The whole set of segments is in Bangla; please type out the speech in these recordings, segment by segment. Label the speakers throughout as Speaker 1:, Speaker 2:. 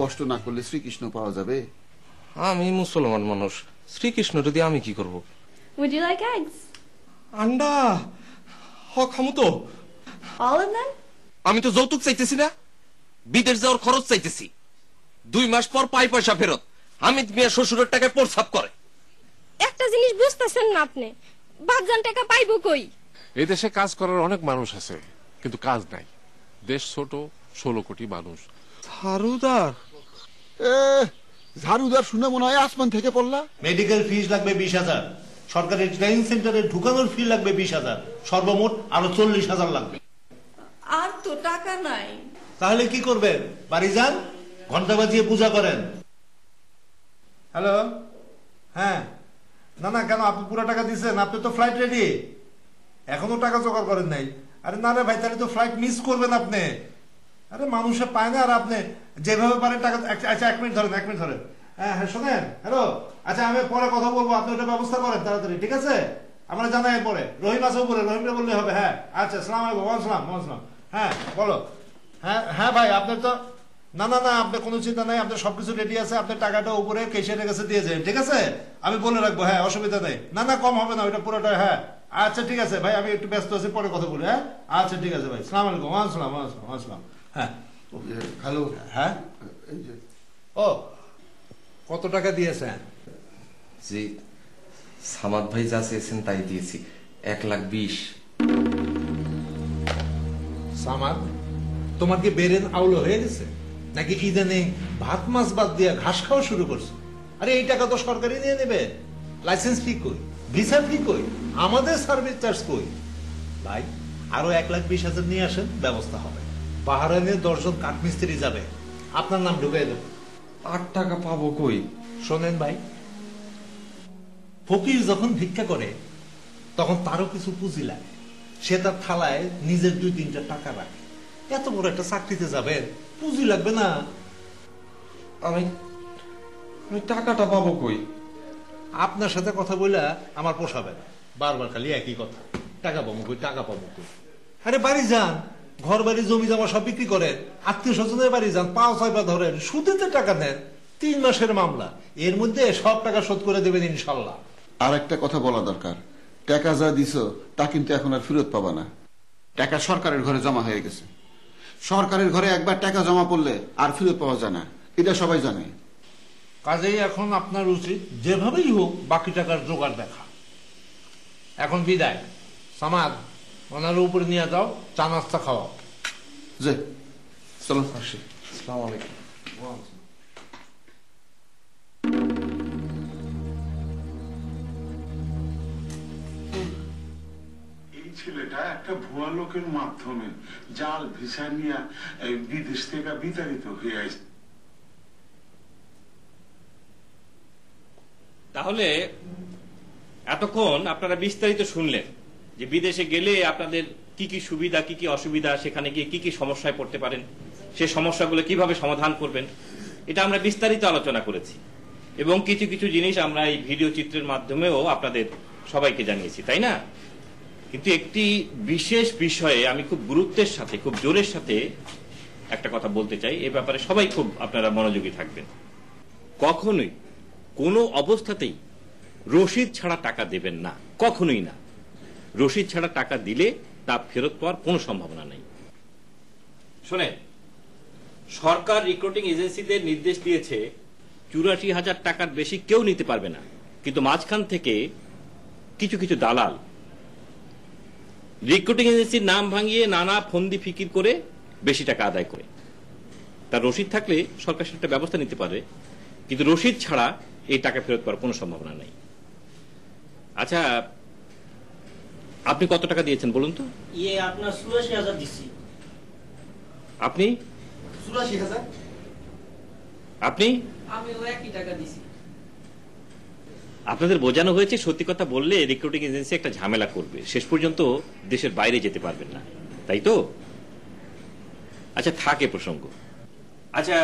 Speaker 1: কষ্ট না করলে শ্রীকৃষ্ণ পাওয়া যাবে?
Speaker 2: আমি মুসলমান মানুষ, শ্রীকৃষ্ণ যদি আমি কি করব?
Speaker 3: Would you like eggs?
Speaker 2: আন্ডা খামু তো।
Speaker 3: All of them?
Speaker 2: আমি তো যৌতুক চাইতেছি না, বিদেশ যাওয়ার খরচ চাইতেছি। 2 মাস পর পয়সা ফেরত। হামিদ মিয়া শ্বশুরের টাকায় প্রস্রাব করে।
Speaker 4: একটা জিনিস বুঝতেছেন না আপনি, বাপজান টাকা পাইবো কই?
Speaker 5: এই দেশে কাজ করার অনেক মানুষ আছে, কিন্তু কাজ নাই। দেশ ছোট, 16 কোটি মানুষ।
Speaker 2: ঝাড়ুদার?
Speaker 1: ঝাড়ুদার শুনে মনে হয় আসমান থেকে পড়লা।
Speaker 6: মেডিকেল ফিস লাগবে 20,000, সরকারি ট্রেনিং সেন্টারে ঢুকানোর ফি লাগবে 20,000, সর্বমোট আরো 40,000 লাগবে।
Speaker 3: আর তো টাকা নাই।
Speaker 6: তাহলে কি করবেন? বাড়ি যান, ঘন্টা বাজিয়ে পূজা করেন। হ্যালো, হ্যাঁ, না না, কেন আপনি পুরো টাকা দিচ্ছেন? আপনি তো ফ্লাইট রেডি, এখনো টাকা জোগাড় করেন নাই? আরে না রে ভাই, তাহলে তো ফ্লাইট মিস করবেন আপনি। আরে মানুষে পায় না, আর আপনি যেভাবে পারেন টাকা। আচ্ছা 1 মিনিট ধরেন, 1 মিনিট ধরেন। হ্যাঁ হ্যাঁ, শোনেন, হ্যালো, আচ্ছা আমি পরে কথা বলবো, আপনি ওটা ব্যবস্থা করেন তাড়াতাড়ি, ঠিক আছে? আমরা জানাই পরে। রহিম আছে উপরে, রহিমটা বললে হবে। হ্যাঁ আচ্ছা, সালাম আলাইকুম। ওয়ালাইকুম। হ্যাঁ বলো। হ্যাঁ হ্যাঁ ভাই, আপনার তো না না না, আপনার কোনো চিন্তা নাই, আপনার সবকিছু রেডি আছে। আপনার টাকাটা উপরে কেশিয়ারের কাছে দিয়ে যান, ঠিক আছে? আমি বলে রাখবো। হ্যাঁ, অসুবিধা নেই। না না, কম হবে না, ওইটা পুরোটা। হ্যাঁ আচ্ছা ঠিক আছে ভাই, আমি একটু ব্যস্ত আছি, পরে কথা বলি। হ্যাঁ আচ্ছা ঠিক আছে ভাই, সালাম আলাইকুম। ওয়ালাইকুম। হ্যাঁ
Speaker 1: হ্যালো।
Speaker 6: হ্যাঁ, ও কত টাকা দিয়েছেন?
Speaker 2: জি, সামাদ ভাই যা চেয়েছেন তাই দিয়েছি, 1,20,000।
Speaker 6: সামাদ, তোমার কি বেরেন আউলো হয়ে গেছে নাকি? ইদানিং ভাত মাছ বাদ দিয়ে ঘাস খাওয়া শুরু করছে? আরে এই টাকা তো সরকারই নিয়ে নেবে। লাইসেন্স ফি কই? ভিসা ফি কই? আমাদের সার্ভিস চার্জ কই? ভাই আরো 1,20,000 নিয়ে আসেন, ব্যবস্থা হবে। বাহারাইনে 10 জন কাঠমিস্ত্রি যাবে, আপনার নাম ঢুকাই দেব।
Speaker 2: 8 টাকা পাবো কই?
Speaker 6: শোনেন ভাই, ফকির যখন ভিক্ষা করে তখন তারও কিছু পুঁজি লাগে। সে তার থালায় নিজের 2-3টা টাকা রাখে। এত বড় একটা চাকরিতে যাবেন, পুঁজি লাগবে না?
Speaker 2: আমি টাকাটা পাবো কই?
Speaker 6: আপনার সাথে কথা বলে আমার পোষাবে না, বারবার খালি একই কথা, টাকা পাবো কই, টাকা পাবো কই। আরে বাড়ি যান, ঘর বাড়ি জমি জমা সব বিক্রি করেন, আত্মীয় স্বজনের বাড়ি যান, 5-6 বার ধরেন, সুদেতে টাকা নেন। 3 মাসের মামলা, এর মধ্যে সব টাকা শোধ করে দেবেন ইনশাল্লাহ।
Speaker 1: আর একটা কথা বলা দরকার, টাকা যা দিছ তা কিন্তু এখন আর ফেরত পাবা না। টাকা সরকারের ঘরে জমা হয়ে গেছে। সরকারের ঘরে একবার টাকা জমা পড়লে আর ফেরত পাওয়া যায় না, এটা সবাই জানে।
Speaker 6: কাজেই এখন আপনার উচিত যেভাবেই হোক বাকি টাকার জোগাড় দেখা। এখন বিদায়। সামাদ, ওনার উপরে নিয়ে যাও, চা নাস্তা খাওয়া।
Speaker 1: যে চলো।
Speaker 2: আসসালামু আলাইকুম।
Speaker 7: ছেলেটা একটা ভুয়া লোকের মাধ্যমে জাল ভিসা নিয়ে বিদেশ থেকে বিতাড়িত হয়ে আসছে।
Speaker 8: তাহলে এতক্ষণ আপনারা বিস্তারিত শুনলেন যে বিদেশে গেলে আপনাদের কি কি সুবিধা, কি কি অসুবিধা, সেখানে গিয়ে কি কি সমস্যায় পড়তে পারেন, সেই সমস্যাগুলো কিভাবে সমাধান করবেন, এটা আমরা বিস্তারিত আলোচনা করেছি। এবং কিছু কিছু জিনিস আমরা এই ভিডিও চিত্রের মাধ্যমেও আপনাদের সবাইকে জানিয়েছি, তাই না? কিন্তু একটি বিশেষ বিষয়ে আমি খুব গুরুত্বের সাথে, খুব জোরের সাথে একটা কথা বলতে চাই। এই ব্যাপারে সবাই খুব আপনারা মনোযোগী থাকবেন। কখনোই, কোনো অবস্থাতেই রসিদ ছাড়া টাকা দেবেন না, কখনোই না। রসিদ ছাড়া টাকা দিলে তা ফেরত পাওয়ার কোনো সম্ভাবনা নেই। শোনেন, সরকার রিক্রুটিং এজেন্সিদের নির্দেশ দিয়েছে 84,000 টাকার বেশি কেউ নিতে পারবে না। কিন্তু মাঝখান থেকে কিছু কিছু দালাল রিক্রুটিং এজেন্সির নাম ভাঙিয়ে নানা ফন্দি ফিকির করে বেশি টাকা আদায় করে। তার রসিদ থাকলে সরকার সেটা ব্যবস্থা নিতে পারে, কিন্তু রসিদ ছাড়া এই টাকা ফেরত পাওয়ার কোনো সম্ভাবনা নেই। আচ্ছা, আপনি কত টাকা দিয়েছেন বলুন তো?
Speaker 9: আপনার 84,000 দিচ্ছি।
Speaker 8: আপনি?
Speaker 9: 84,000।
Speaker 8: আপনি?
Speaker 9: আমি ওই একই টাকা দিছি।
Speaker 8: আপনাদের বোঝানো হয়েছে সত্যি কথা বললে রিক্রুটিং এজেন্সি একটা ঝামেলা করবে, শেষ পর্যন্ত দেশের বাইরে যেতে পারবেন না, তাই তো? আচ্ছা, থাকে প্রসঙ্গ। আচ্ছা,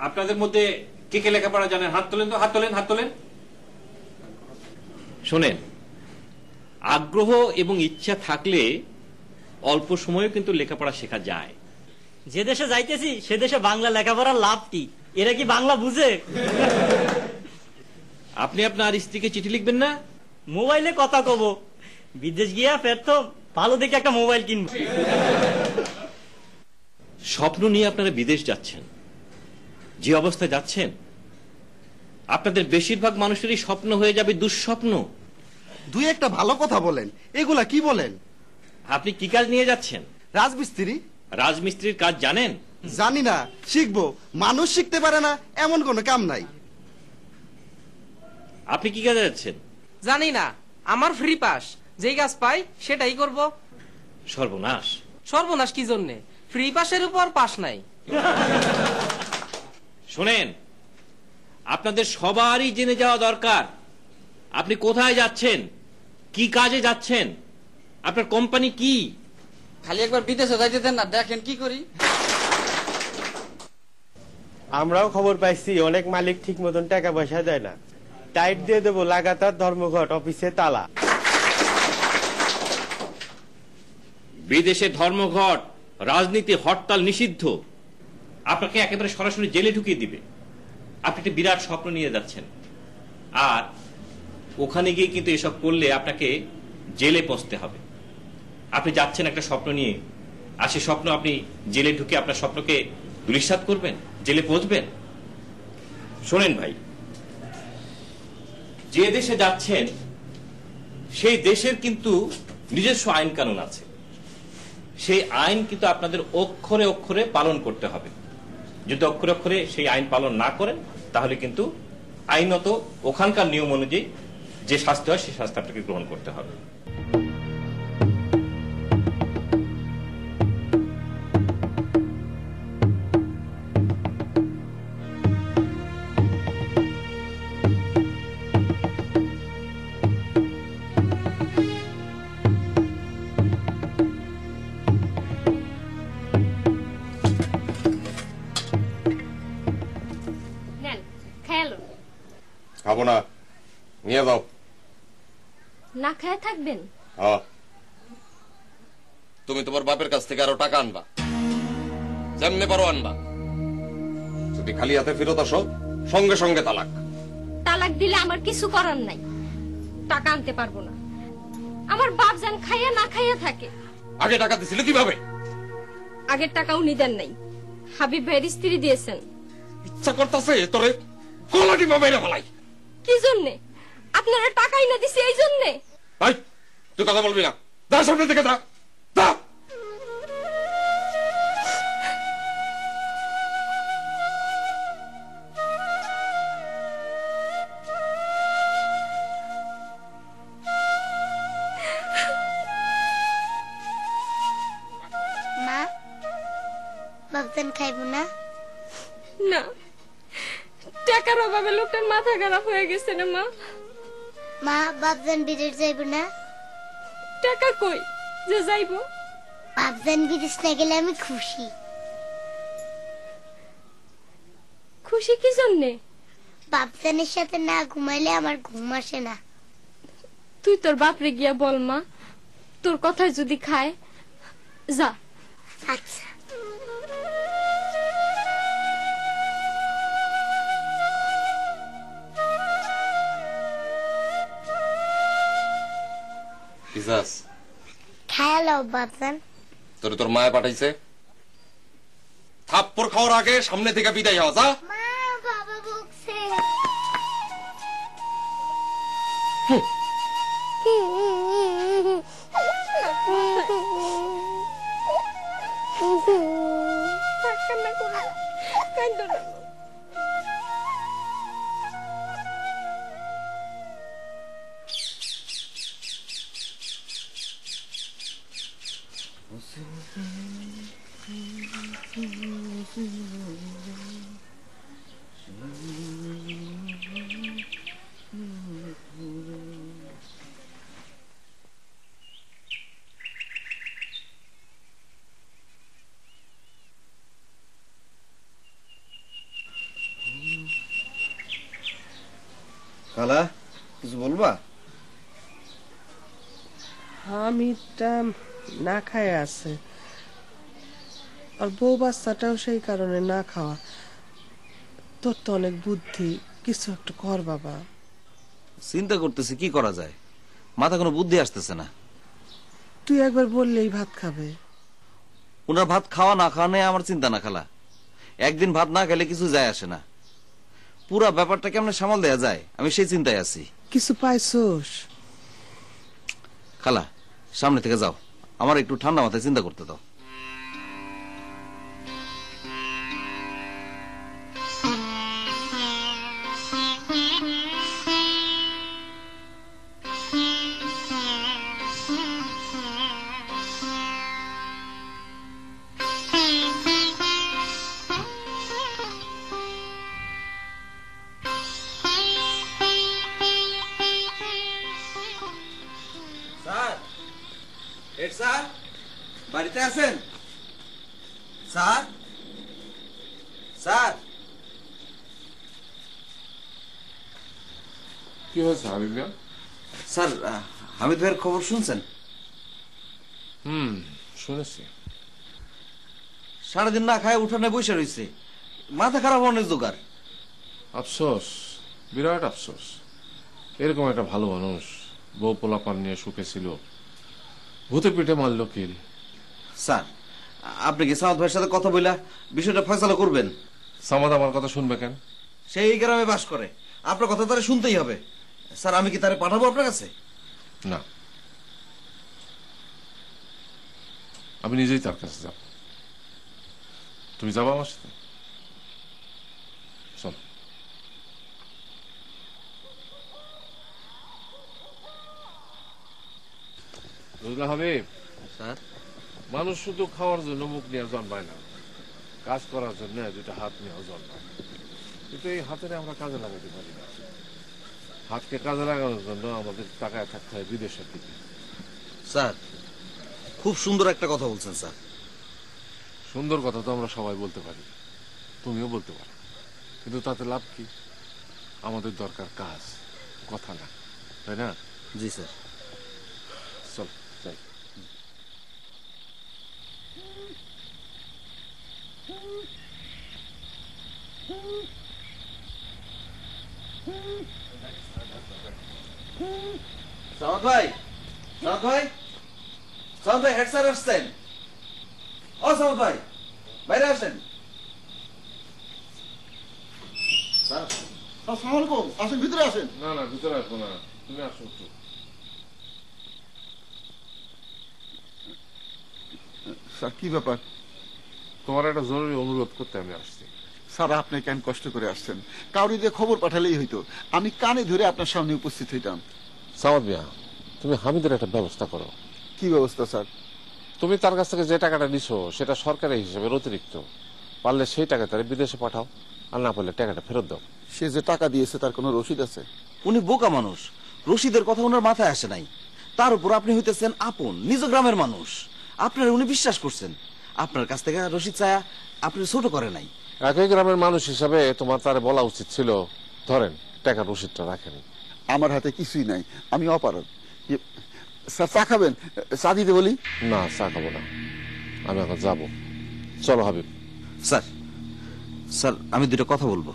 Speaker 8: আপনাদের মধ্যে কে কে লেখাপড়া জানেন? হাত তোলেন তো, হাত তোলেন, হাত তোলেন। শোনেন, আগ্রহ এবং ইচ্ছা থাকলে অল্প সময়ে কিন্তু লেখাপড়া শেখা যায়।
Speaker 9: যে দেশে যাইতেছি সে দেশে বাংলা লেখাপড়ার লাভ কি? এরা কি বাংলা বুঝে?
Speaker 8: আপনি আপনার স্ত্রীকে চিঠি লিখবেন না?
Speaker 9: মোবাইলে কথা কব, বিদেশ গিয়া ফের তো ভালো দেখে একটা মোবাইল কিনবো।
Speaker 8: স্বপ্ন নিয়ে আপনারা বিদেশ যাচ্ছেন, যে অবস্থায় যাচ্ছেন আপনাদের বেশিরভাগ মানুষেরই স্বপ্ন হয়ে যাবে দুঃস্বপ্ন।
Speaker 10: দুই একটা ভালো কথা বলেন, এগুলা কি বলেন?
Speaker 8: আপনি কি কাজ নিয়ে যাচ্ছেন?
Speaker 10: রাজমিস্ত্রি।
Speaker 8: রাজমিস্ত্রির কাজ জানেন?
Speaker 10: জানি না, শিখবো। মানুষ শিখতে পারে না এমন কোনো কাম নাই।
Speaker 8: আপনি কি কাজে যাচ্ছেন?
Speaker 11: জানি না, আমার ফ্রি পাস, যেই কাজ পাই সেটাই করব।
Speaker 8: সর্বনাশ।
Speaker 11: সর্বনাশ কি জন্যে? ফ্রি পাসের উপর পাস নাই।
Speaker 8: শোনেন, আপনাদের সবারই জেনে যাওয়া দরকার আপনি কোথায় যাচ্ছেন, কি কাজে যাচ্ছেন, আপনার কোম্পানি কি।
Speaker 11: খালি একবার বিদেশে যাইতে দেন না, দেখেন কি করি।
Speaker 12: আমরাও খবর পাইছি অনেক মালিক ঠিক মতন টাকা পয়সা দেয় না। টাইট দিয়ে দেবো লাগাতার ধর্মঘট, অফিসে তালা।
Speaker 8: বিদেশে ধর্মঘট, রাজনীতি, হরতাল নিষিদ্ধ। আপনাকে একেবারে সরাসরি জেলে ঢুকিয়ে দিবে। আপনি একটা বিরাট স্বপ্ন নিয়ে যাচ্ছেন, আর ওখানে গিয়ে কিন্তু এসব করলে আপনাকে জেলে পৌঁছতে হবে। আপনি যাচ্ছেন একটা স্বপ্ন নিয়ে, আর সে স্বপ্ন আপনি জেলে ঢুকে আপনার স্বপ্নকে ধূলিসাৎ করবেন, জেলে পৌঁছবেন। শোনেন ভাই, যে দেশে যাচ্ছেন সেই দেশের কিন্তু নিজস্ব আইন কানুন আছে। সেই আইন কিন্তু আপনাদের অক্ষরে অক্ষরে পালন করতে হবে। যদি অক্ষরে অক্ষরে সেই আইন পালন না করেন তাহলে কিন্তু আইনত ওখানকার নিয়ম অনুযায়ী যে শাস্তি হয় সেই শাস্তি আপনাকে গ্রহণ করতে হবে।
Speaker 2: খাবো না, নিয়ে যাও।
Speaker 4: না খেয়ে থাকবেন?
Speaker 2: তুমি তোমার বাপের কাছ থেকে আরো টাকা আনবা, যেমনে পারো আনবা। যদি খালি হাতে ফেরত আসো সঙ্গে সঙ্গে তালাক।
Speaker 4: তালাক দিলে আমার কিছু করার নাই, টাকা আনতে পারবো না। আমার বাপ জান খাইয়া না খাইয়া থাকে।
Speaker 2: আগে টাকা দিছিলে কিভাবে?
Speaker 4: আগের টাকা উনি দেন নাই, হাবিব ভাইয়ের স্ত্রী দিয়েছেন।
Speaker 2: ইচ্ছা করতেছে তোরে কলাটি বাবাইরা ফেলাই।
Speaker 4: কি জন্যে? আপনারা টাকাই না দিছি এই জন্যে।
Speaker 2: ভাই তুই কথা বলবি না, দা সামনে থেকে দা।
Speaker 13: মা, বাবজান খাইব না?
Speaker 4: না, টাকার অভাবে লোকটার মাথা খারাপ হয়ে গেছে না মা।
Speaker 13: মা, বাবজান বিদেশ যাইব না?
Speaker 4: টাকা কই যে যাইব?
Speaker 13: বাবজান বিদেশ না গেলে আমি খুশি।
Speaker 4: খুশি কি জন্যে?
Speaker 13: বাবজানের সাথে না ঘুমাইলে আমার ঘুম আসে না।
Speaker 4: তুই তোর বাপরে গিয়া বল মা, তোর কথায় যদি খায়। যা।
Speaker 13: আচ্ছা। খায়া লও বাবজান।
Speaker 2: তোর তোর মায়ে পাঠাইছে, থাপ্পড় খাওয়ার আগে সামনে থেকে বিদায় হওয়া। যা।
Speaker 13: মা, বাবা বকছে।
Speaker 10: খালা, কিছু বলবা?
Speaker 14: হামিদটা না খায় আছে, আর বউ বাচ্চাটাও সেই কারণে না খাওয়া। তোর তো অনেক বুদ্ধি, কিছু একটা কর বাবা।
Speaker 15: চিন্তা করতেছি কি করা যায়, মাথা কোনো বুদ্ধি আসতেছে না।
Speaker 14: তুই একবার বললেই ভাত খাবে।
Speaker 15: ওনার ভাত খাওয়া না খাওয়া নিয়ে আমার চিন্তা না খালা। একদিন ভাত না খেলে কিছু যায় আসে না। পুরা ব্যাপারটা কেমন সামাল দেয়া যায় আমি সেই চিন্তায় আছি।
Speaker 14: কিছু পাইছোস?
Speaker 15: খালা সামনে থেকে যাও, আমার একটু ঠান্ডা মাথায় চিন্তা করতে দাও। স্যার বাড়িতে আছেন? স্যার স্যার
Speaker 5: কি হয়েছে হাবিব মিয়া?
Speaker 15: স্যার হামিদ ভাইয়ের খবর শুনছেন?
Speaker 5: শুনেছি।
Speaker 15: সারাদিন না খায় উঠানে বসে রয়েছে, মাথা খারাপ অনেক জোগাড়।
Speaker 5: আফসোস, বিরাট আফসোস। এরকম একটা ভালো মানুষ বউ পোলাপান নিয়ে সুখে ছিল, ভূতে পিঠে মারল কিল।
Speaker 15: স্যার আপনি কি সামাদ ভাইয়ের সাথে কথা বইলা বিষয়টা ফয়সালা করবেন?
Speaker 5: সামাদ আমার কথা শুনবে কেন?
Speaker 15: সেই গ্রামে বাস করে, আপনার কথা তারে শুনতেই হবে। স্যার আমি কি তারে পাঠাবো আপনার কাছে?
Speaker 5: না, আমি নিজেই তার কাছে যাব। তুমি যাবো আমার সাথে? চল। বুঝলা হাবিব,
Speaker 15: স্যার
Speaker 5: মানুষ শুধু খাওয়ার জন্য মুখ নিয়ে জন্মায় না, কাজ করার জন্য দুটা হাত নিয়েও জন্মায়। কিন্তু এই হাতের আমরা কাজে লাগাতে পারি না। হাতকে কাজে লাগানোর জন্য আমাদের টাকায় থাকতে হয় বিদেশের দিকে।
Speaker 15: স্যার খুব সুন্দর একটা কথা বলছেন স্যার।
Speaker 5: সুন্দর কথা তো আমরা সবাই বলতে পারি, তুমিও বলতে পারো, কিন্তু তাতে লাভ কি? আমাদের দরকার কাজ, কথা না, তাই না?
Speaker 15: জি স্যার।
Speaker 5: চল যাই।
Speaker 15: সামাদ ভাই, সামাদ ভাই, সামাদ ভাই, হেড স্যার আসছেন। ও সামাদ ভাই, বাইরে আসেন।
Speaker 1: স্যার আসসালামু আলাইকুম, আসেন ভিতরে আসেন।
Speaker 5: না না, ভিতরে আসবো না, তুমি আসো একটু।
Speaker 1: স্যার কি ব্যাপার?
Speaker 5: তোমার একটা জরুরি অনুরোধ করতে আমি আসছি।
Speaker 1: স্যার আপনি কেন কষ্ট করে আসছেন? কাউরি দিয়ে খবর পাঠালেই হইতো, আমি কানে ধরে আপনার সামনে উপস্থিত হইতাম।
Speaker 5: সামাদ মিয়া, তুমি হামিদের একটা ব্যবস্থা করো।
Speaker 1: কি ব্যবস্থা স্যার?
Speaker 5: তুমি তার কাছ থেকে যে টাকাটা নিছো সেটা সরকারি হিসেবে অতিরিক্ত, পারলে সেই টাকা তার বিদেশে পাঠাও, আর না পারলে টাকাটা ফেরত দাও।
Speaker 1: সে যে টাকা দিয়েছে তার কোনো রসিদ আছে?
Speaker 15: উনি বোকা মানুষ, রশিদের কথা ওনার মাথায় আসে নাই। তার উপর আপনি হইতেছেন আপন নিজ গ্রামের মানুষ, আপনার উনি বিশ্বাস করছেন। আপনার কাছ থেকে রশিদ চায়া আপনি ছোট করে নাই।
Speaker 5: একই গ্রামের মানুষ হিসাবে তোমার তারে বলা উচিত ছিল, ধরেন টাকার রসিদটা রাখেন।
Speaker 1: আমার হাতে কিছুই নাই, আমি অপারগ। স্যার চা খাবেন? চা দিতে বলি?
Speaker 5: না, চা খাবো না, আমি এখন যাবো। চলো হাবিব।
Speaker 15: স্যার, স্যার আমি দুটো কথা বলবো,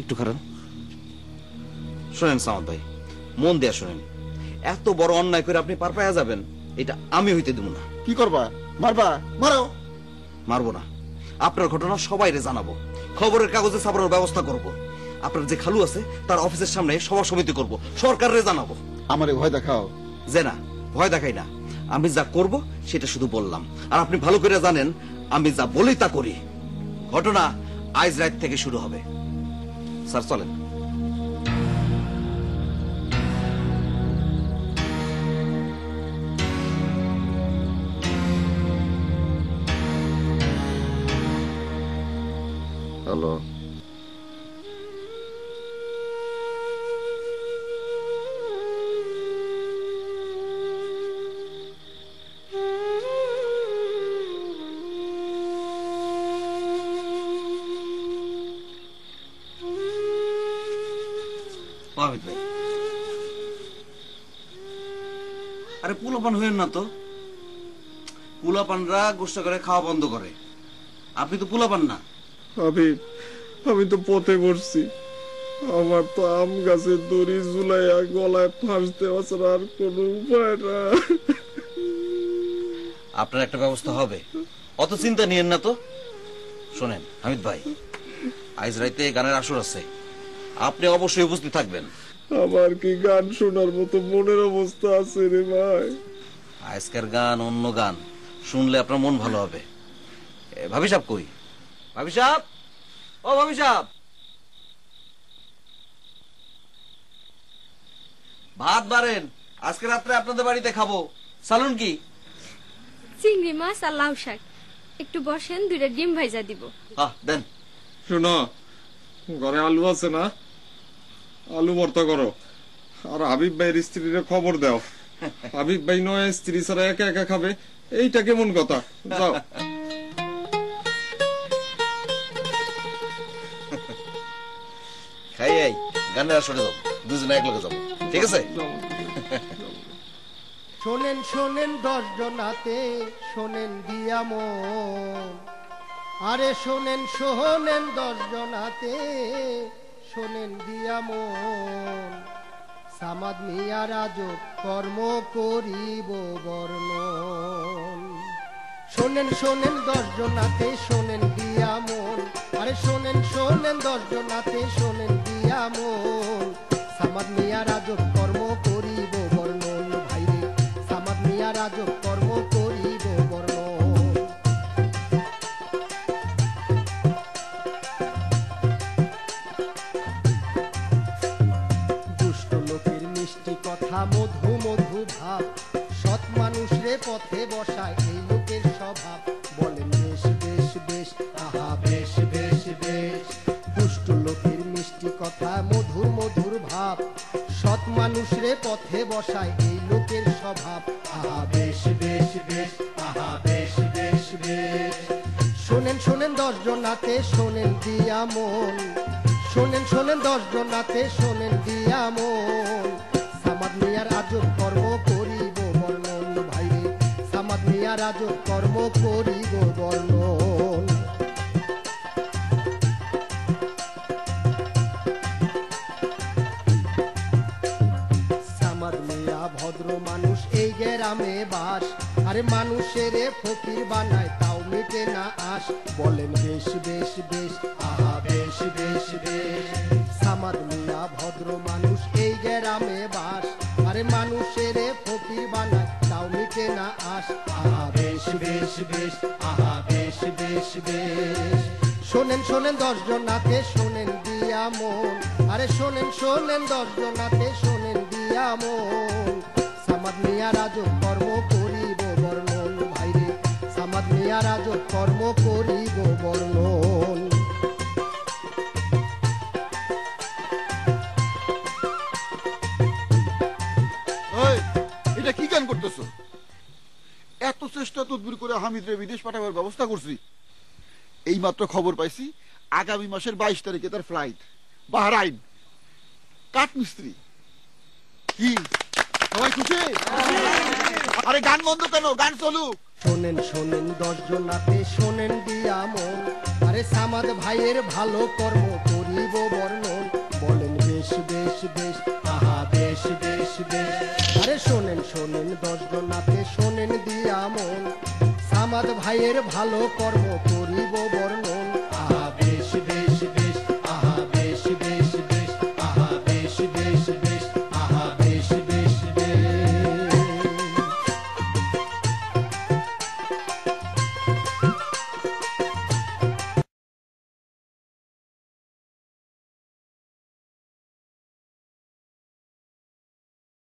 Speaker 15: একটু খারাপ শোনেন। সামাদ ভাই মন দেয়া শোনেন, এত বড় অন্যায় করে আপনি পার পাইয়া যাবেন এটা আমি হইতে দেব না।
Speaker 1: কি করবা? মারবা? মারো।
Speaker 15: মারবো না, আপনার ঘটনা সবাইরে জানাবো, খবরের কাগজে ছাপানোর ব্যবস্থা করব। আপনার যে খালু আছে তার অফিসের সামনে সভা সমিতি করব, সরকারে জানাবো।
Speaker 1: আমারে ভয় দেখাও?
Speaker 15: যে না, ভয় দেখাই না, আমি যা করব সেটা শুধু বললাম, আর আপনি ভালো করে জানেন আমি যা বলি তা করি। ঘটনা আজ রাত থেকে শুরু হবে। স্যার চলেন।
Speaker 1: হ্যালো,
Speaker 15: আরে পোলাপান হইেন না তো, পোলাপানরা গোষ্ঠা করে খাওয়া বন্ধ করে। আপনি তো পোলাপান না।
Speaker 16: আমি তো পথে বসছি, আমার তো আম গাছের দড়ি ঝুলাইয়া গলায় ফাঁস দেওয়া ছাড়া আর কোনো উপায় না।
Speaker 15: আপনার একটা ব্যবস্থা হবে, অত চিন্তা নিয়েন না তো। শোনেন হামিদ ভাই, আজ রাইতে গানের আসর আছে, আপনি অবশ্যই উপস্থিত থাকবেন।
Speaker 16: আমার কি গান শোনার মতো মনের অবস্থা আছে রে ভাই?
Speaker 15: আজকের গান অন্য গান শুনলে আপনার মন ভালো হবে। ভাবি সাহেব কই? ভাবি সাহেব, ও ভাবি সাহেব, ভাত বাড়েন, আজকে রাত্রে আপনাদের বাড়িতে খাবো। সালুন কি?
Speaker 4: চিংড়ি মাছ আর লাউ শাক। একটু বসেন, 2টা ডিম ভাইজা দিব।
Speaker 15: দেন।
Speaker 16: শোনো, ঘরে আলু আছে না? আলু ভর্তা করো। আর হাবিব ভাইয়ের স্ত্রীর খবর দাও। হাবিব ভাই নয় স্ত্রী ছাড়া একা একা খাবে, এইটা কেমন কথা? যাও।
Speaker 15: খাই আই, গানের আসরে যাবো, দুজনে এক লগে যাবো, ঠিক আছে?
Speaker 17: শোনেন শোনেন 10 জনাতে, শোনেন দিয়া মন। আরে শোনেন শোনেন 10 জনাতে, শোনেন দিয়া মন। সামাদ মিয়া রাজক কর্ম করিব বর্ণন। শোনেন শোনেন 10 জনাতে, শোনেন দিয়া মন। আরে শোনেন শোনেন 10 জনাতে, শোনেন দিয়া মন। সামাদ মিয়া রাজক কর্ম করিব বর্ণন। ভাইরে সামাদ মিয়া রাজক কর্ম করিব বর্ণন। দুষ্ট লোকের মিষ্টি কথা, মধু মধু ভাব, সৎ মানুষ রে পথে বসায় এই লোকের স্বভাব। বলেন বেশ বেশ বেশ, আহা বেশ বেশ বেশ। দুষ্ট লোকের মিষ্টি কথা, মধুর মধুর ভাব, সৎ মানুষ রে পথে বসায় এই লোকের স্বভাব। আহা বেশ বেশ বেশ, আহা বেশ বেশ বেশ। শোনেন শোনেন 10 জনাতে, শোনেন দিয়া মন। শোনেন শোনেন 10 জনাতে, শোনেন দিয়া মন। সামাদ মিয়ার আজব কর্ম করিব বর্ণন। ভাইরে সামাদ মিয়ার আজব কর্ম করিব বর্ণন। সামাদ মিয়া ভদ্র মানুষ, এই গ্রামে বাস। আরে মানুষের ফকির বানায়, তাও মিটে না আস। বলেন বেশ বেশ বেশ, আহা বেশ বেশ বেশ। সামাদ মিয়া ভদ্র মানুষ, এই গ্রামে বাস। আরে মানুষের ফকির বানায়, তাও মিটে না আস। আহা বেশ বেশ বেশ, আহা বেশ বেশ বেশ। শোনেন শোনেন 10 জনাতে, শোনেন দিয়া মন। আরে শোনেন শোনেন 10 জনাতে, শোনেন দিয়া মন। সামাদ মিয়া রাজক কর্ম করিব বর্ণন। ভাইরে সামাদ মিয়া রাজক কর্ম করিব বর্ণন।
Speaker 1: এটা কি গান করতেছো? এত চেষ্টা তদবির করে হামিদরে বিদেশ পাঠাবার ব্যবস্থা করছি। এই মাত্র খবর পাইছি আগামী মাসের 22 তারিখে তার ফ্লাইট। বাহরাইন, কাঠমিস্ত্রি। কি সবাই খুশি? আরে গান বন্ধ কেন? গান চলুক।
Speaker 17: শোনেন শোনেন 10 জনাতে, শোনেন দিয়া মন। আরে সামাদ ভাইয়ের ভালো কর্ম করিব বর্ণন। বলেন বেশ বেশ বেশ, আহা বেশ বেশ বেশ। আরে শোনেন শোনেন 10 জনাতে, শোনেন দিয়া মন। সামাদ ভাইয়ের ভালো কর্ম করিব বর্ণন।